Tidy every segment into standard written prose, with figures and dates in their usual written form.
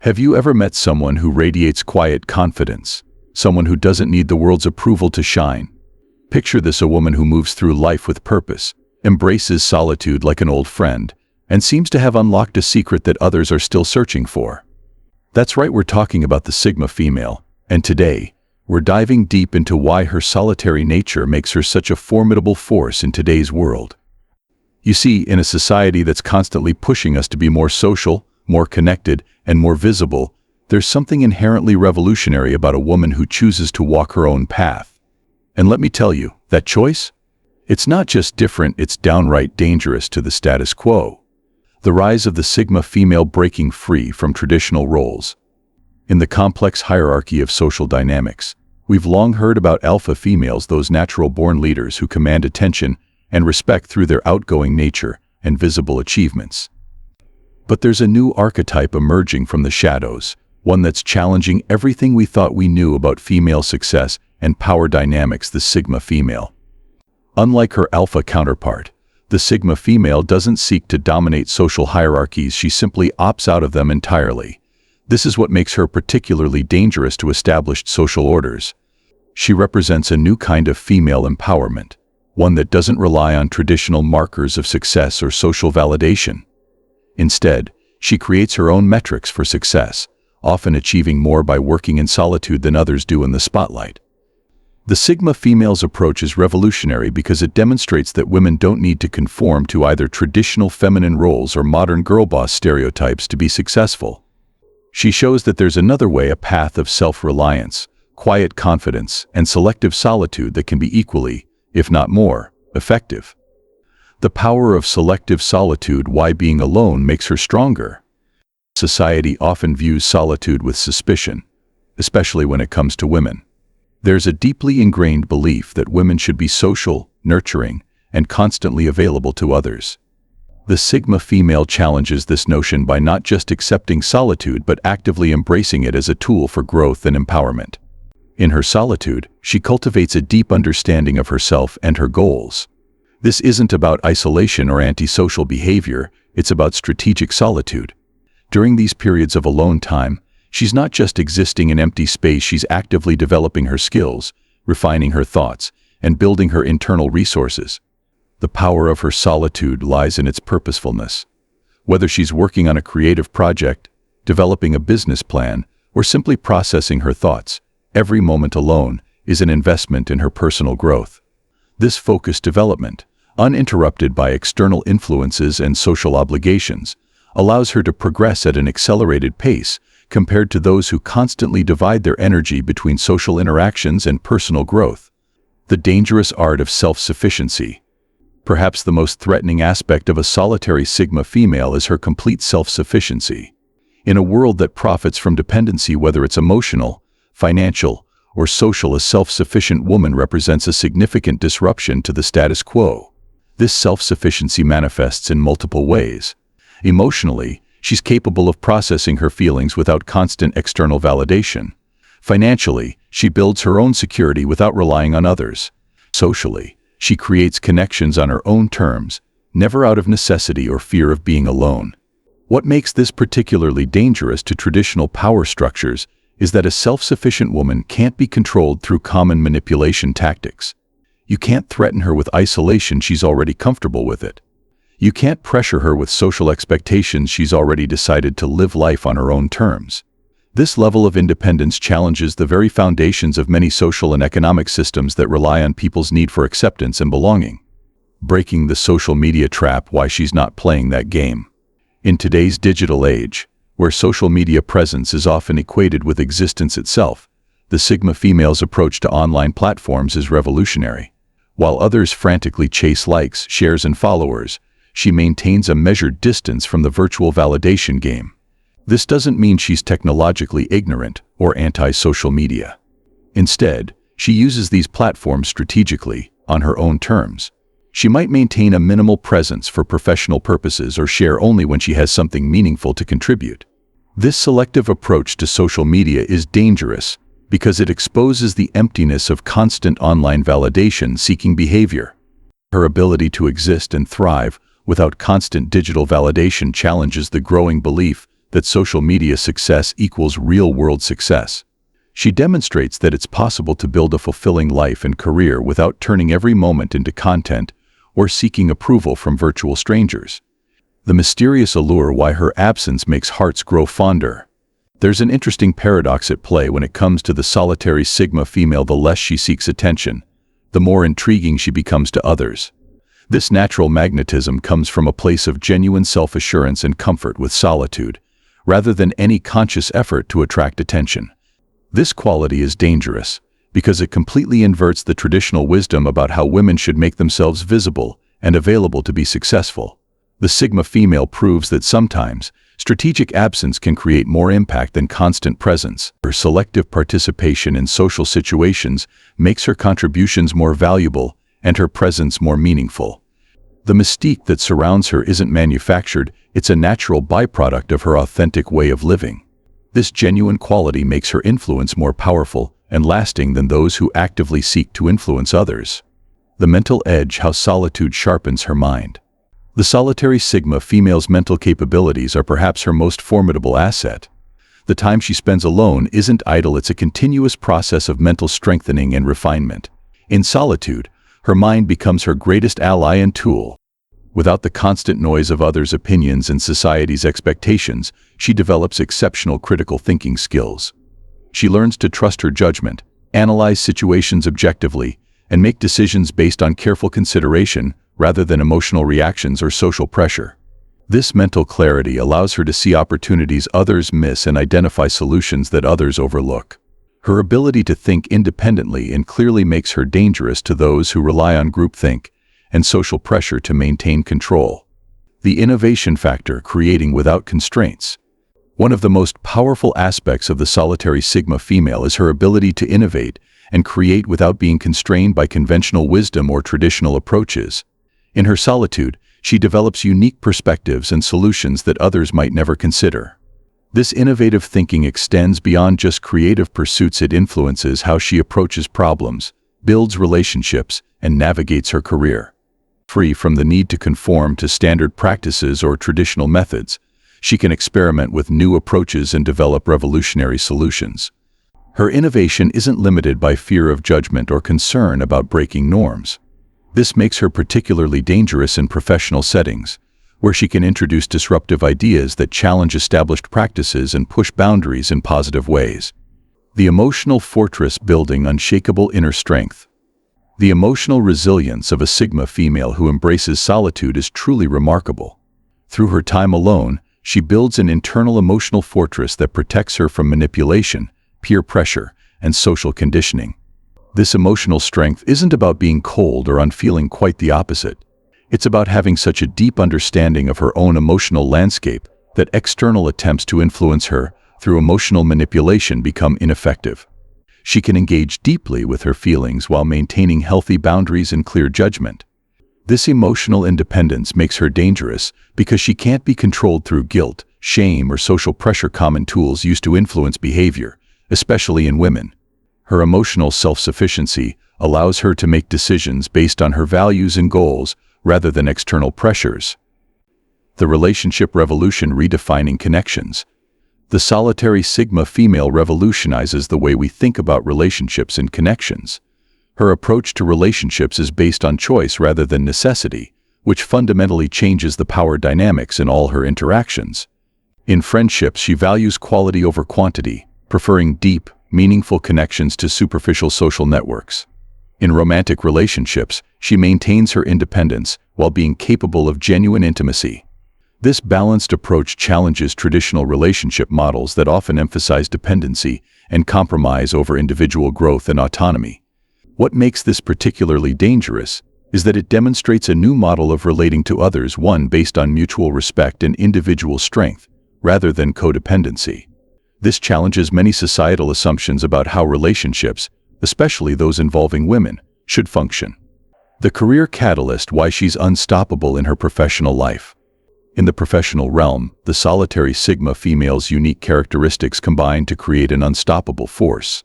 Have you ever met someone who radiates quiet confidence? Someone who doesn't need the world's approval to shine? Picture this: a woman who moves through life with purpose, embraces solitude like an old friend, and seems to have unlocked a secret that others are still searching for. That's right, we're talking about the Sigma female, and today, we're diving deep into why her solitary nature makes her such a formidable force in today's world. You see, in a society that's constantly pushing us to be more social, more connected, and more visible, there's something inherently revolutionary about a woman who chooses to walk her own path. And let me tell you, that choice? It's not just different, it's downright dangerous to the status quo. The rise of the Sigma female breaking free from traditional roles. In the complex hierarchy of social dynamics, we've long heard about alpha females, those natural-born leaders who command attention and respect through their outgoing nature and visible achievements. But there's a new archetype emerging from the shadows, one that's challenging everything we thought we knew about female success and power dynamics: the Sigma female. Unlike her alpha counterpart, the Sigma female doesn't seek to dominate social hierarchies, she simply opts out of them entirely. This is what makes her particularly dangerous to established social orders. She represents a new kind of female empowerment, one that doesn't rely on traditional markers of success or social validation. Instead, she creates her own metrics for success, often achieving more by working in solitude than others do in the spotlight. The Sigma female's approach is revolutionary because it demonstrates that women don't need to conform to either traditional feminine roles or modern girl boss stereotypes to be successful. She shows that there's another way, a path of self-reliance, quiet confidence, and selective solitude that can be equally, if not more, effective. The power of selective solitude: why being alone makes her stronger. Society often views solitude with suspicion, especially when it comes to women. There's a deeply ingrained belief that women should be social, nurturing, and constantly available to others. The Sigma female challenges this notion by not just accepting solitude but actively embracing it as a tool for growth and empowerment. In her solitude, she cultivates a deep understanding of herself and her goals. This isn't about isolation or antisocial behavior, it's about strategic solitude. During these periods of alone time, she's not just existing in empty space, she's actively developing her skills, refining her thoughts, and building her internal resources. The power of her solitude lies in its purposefulness. Whether she's working on a creative project, developing a business plan, or simply processing her thoughts, every moment alone is an investment in her personal growth. This focused development, uninterrupted by external influences and social obligations, allows her to progress at an accelerated pace compared to those who constantly divide their energy between social interactions and personal growth. The dangerous art of self-sufficiency. Perhaps the most threatening aspect of a solitary Sigma female is her complete self-sufficiency. In a world that profits from dependency, whether it's emotional, financial, or social, a self-sufficient woman represents a significant disruption to the status quo. This self-sufficiency manifests in multiple ways. Emotionally, she's capable of processing her feelings without constant external validation. Financially, she builds her own security without relying on others. Socially, she creates connections on her own terms, never out of necessity or fear of being alone. What makes this particularly dangerous to traditional power structures is that a self-sufficient woman can't be controlled through common manipulation tactics. You can't threaten her with isolation, she's already comfortable with it. You can't pressure her with social expectations, she's already decided to live life on her own terms. This level of independence challenges the very foundations of many social and economic systems that rely on people's need for acceptance and belonging. Breaking the social media trap: why she's not playing that game. In today's digital age, where social media presence is often equated with existence itself, the Sigma female's approach to online platforms is revolutionary. While others frantically chase likes, shares, and followers, she maintains a measured distance from the virtual validation game. This doesn't mean she's technologically ignorant or anti-social media. Instead, she uses these platforms strategically, on her own terms. She might maintain a minimal presence for professional purposes or share only when she has something meaningful to contribute. This selective approach to social media is dangerous because it exposes the emptiness of constant online validation-seeking behavior. Her ability to exist and thrive without constant digital validation challenges the growing belief that social media success equals real-world success. She demonstrates that it's possible to build a fulfilling life and career without turning every moment into content or seeking approval from virtual strangers. The mysterious allure why her absence makes hearts grow fonder. There's an interesting paradox at play when it comes to the solitary Sigma female. The less she seeks attention, the more intriguing she becomes to others. This natural magnetism comes from a place of genuine self-assurance and comfort with solitude, rather than any conscious effort to attract attention. This quality is dangerous, because it completely inverts the traditional wisdom about how women should make themselves visible and available to be successful. The Sigma female proves that sometimes, strategic absence can create more impact than constant presence. Her selective participation in social situations makes her contributions more valuable and her presence more meaningful. The mystique that surrounds her isn't manufactured, it's a natural byproduct of her authentic way of living. This genuine quality makes her influence more powerful and lasting than those who actively seek to influence others. The mental edge: how solitude sharpens her mind. The solitary Sigma female's mental capabilities are perhaps her most formidable asset. The time she spends alone isn't idle, it's a continuous process of mental strengthening and refinement. In solitude, her mind becomes her greatest ally and tool. Without the constant noise of others' opinions and society's expectations, she develops exceptional critical thinking skills. She learns to trust her judgment, analyze situations objectively, and make decisions based on careful consideration rather than emotional reactions or social pressure. This mental clarity allows her to see opportunities others miss and identify solutions that others overlook. Her ability to think independently and clearly makes her dangerous to those who rely on groupthink and social pressure to maintain control. The innovation factor: creating without constraints. One of the most powerful aspects of the solitary Sigma female is her ability to innovate and create without being constrained by conventional wisdom or traditional approaches. In her solitude, she develops unique perspectives and solutions that others might never consider. This innovative thinking extends beyond just creative pursuits. It influences how she approaches problems, builds relationships, and navigates her career. Free from the need to conform to standard practices or traditional methods, she can experiment with new approaches and develop revolutionary solutions. Her innovation isn't limited by fear of judgment or concern about breaking norms. This makes her particularly dangerous in professional settings, where she can introduce disruptive ideas that challenge established practices and push boundaries in positive ways. The emotional fortress: building unshakable inner strength. The emotional resilience of a Sigma female who embraces solitude is truly remarkable. Through her time alone, she builds an internal emotional fortress that protects her from manipulation, peer pressure, and social conditioning. This emotional strength isn't about being cold or unfeeling, quite the opposite. It's about having such a deep understanding of her own emotional landscape that external attempts to influence her through emotional manipulation become ineffective. She can engage deeply with her feelings while maintaining healthy boundaries and clear judgment. This emotional independence makes her dangerous because she can't be controlled through guilt, shame, or social pressure, common tools used to influence behavior, especially in women. Her emotional self-sufficiency allows her to make decisions based on her values and goals rather than external pressures. The relationship revolution: redefining connections. The solitary Sigma female revolutionizes the way we think about relationships and connections. Her approach to relationships is based on choice rather than necessity, which fundamentally changes the power dynamics in all her interactions. In friendships, she values quality over quantity, preferring deep, meaningful connections to superficial social networks. In romantic relationships, she maintains her independence while being capable of genuine intimacy. This balanced approach challenges traditional relationship models that often emphasize dependency and compromise over individual growth and autonomy. What makes this particularly dangerous is that it demonstrates a new model of relating to others, one based on mutual respect and individual strength, rather than codependency. This challenges many societal assumptions about how relationships, especially those involving women, should function. The career catalyst: why she's unstoppable in her professional life. In the professional realm, the solitary Sigma female's unique characteristics combine to create an unstoppable force.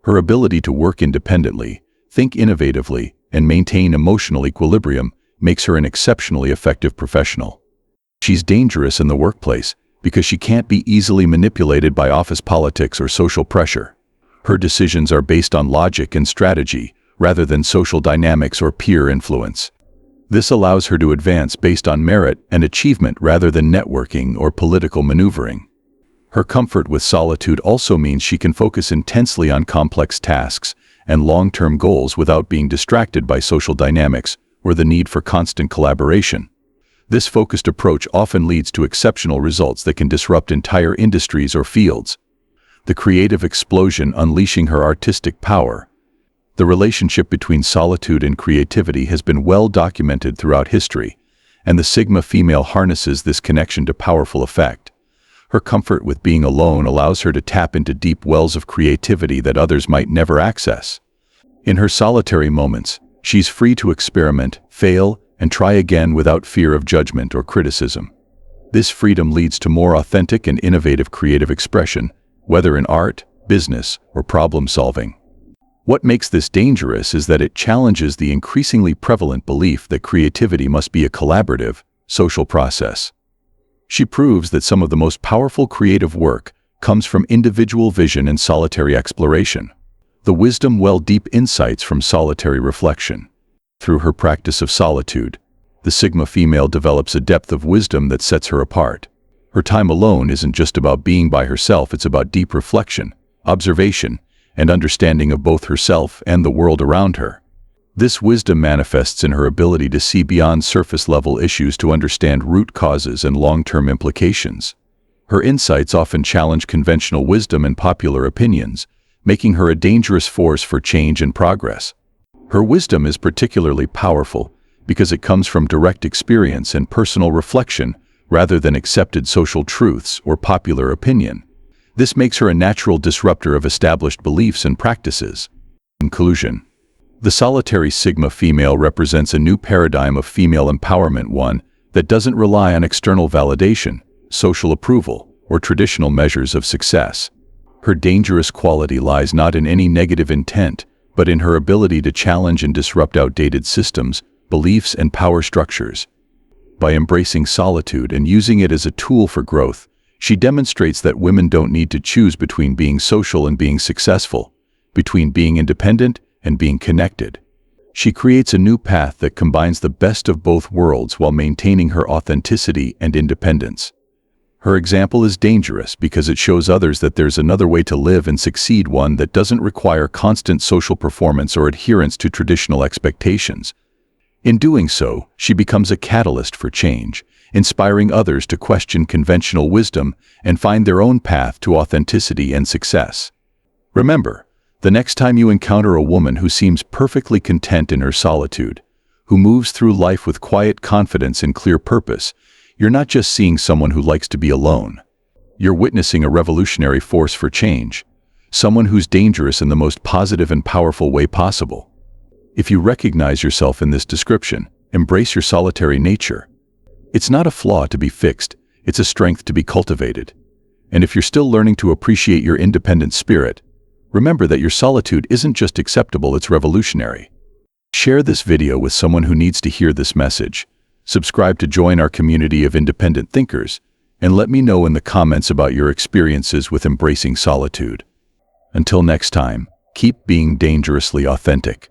Her ability to work independently, think innovatively, and maintain emotional equilibrium makes her an exceptionally effective professional. She's dangerous in the workplace because she can't be easily manipulated by office politics or social pressure. Her decisions are based on logic and strategy, rather than social dynamics or peer influence. This allows her to advance based on merit and achievement rather than networking or political maneuvering. Her comfort with solitude also means she can focus intensely on complex tasks and long-term goals without being distracted by social dynamics or the need for constant collaboration. This focused approach often leads to exceptional results that can disrupt entire industries or fields. The creative explosion unleashing her artistic power. The relationship between solitude and creativity has been well documented throughout history, and the Sigma female harnesses this connection to powerful effect. Her comfort with being alone allows her to tap into deep wells of creativity that others might never access. In her solitary moments, she's free to experiment, fail, and try again without fear of judgment or criticism. This freedom leads to more authentic and innovative creative expression, whether in art, business, or problem solving. What makes this dangerous is that it challenges the increasingly prevalent belief that creativity must be a collaborative, social process. She proves that some of the most powerful creative work comes from individual vision and solitary exploration. The wisdom well deep insights from solitary reflection. Through her practice of solitude, the Sigma female develops a depth of wisdom that sets her apart. Her time alone isn't just about being by herself, it's about deep reflection, observation, and understanding of both herself and the world around her. This wisdom manifests in her ability to see beyond surface-level issues to understand root causes and long-term implications. Her insights often challenge conventional wisdom and popular opinions, making her a dangerous force for change and progress. Her wisdom is particularly powerful because it comes from direct experience and personal reflection rather than accepted social truths or popular opinion. This makes her a natural disruptor of established beliefs and practices. Conclusion. The solitary Sigma female represents a new paradigm of female empowerment, one that doesn't rely on external validation, social approval, or traditional measures of success. Her dangerous quality lies not in any negative intent, but in her ability to challenge and disrupt outdated systems, beliefs, and power structures. By embracing solitude and using it as a tool for growth, she demonstrates that women don't need to choose between being social and being successful, between being independent and being connected. She creates a new path that combines the best of both worlds while maintaining her authenticity and independence. Her example is dangerous because it shows others that there's another way to live and succeed, one that doesn't require constant social performance or adherence to traditional expectations. In doing so, she becomes a catalyst for change, inspiring others to question conventional wisdom and find their own path to authenticity and success. Remember, the next time you encounter a woman who seems perfectly content in her solitude, who moves through life with quiet confidence and clear purpose, you're not just seeing someone who likes to be alone. You're witnessing a revolutionary force for change, someone who's dangerous in the most positive and powerful way possible. If you recognize yourself in this description, embrace your solitary nature. It's not a flaw to be fixed, it's a strength to be cultivated. And if you're still learning to appreciate your independent spirit, remember that your solitude isn't just acceptable, it's revolutionary. Share this video with someone who needs to hear this message. Subscribe to join our community of independent thinkers, and let me know in the comments about your experiences with embracing solitude. Until next time, keep being dangerously authentic.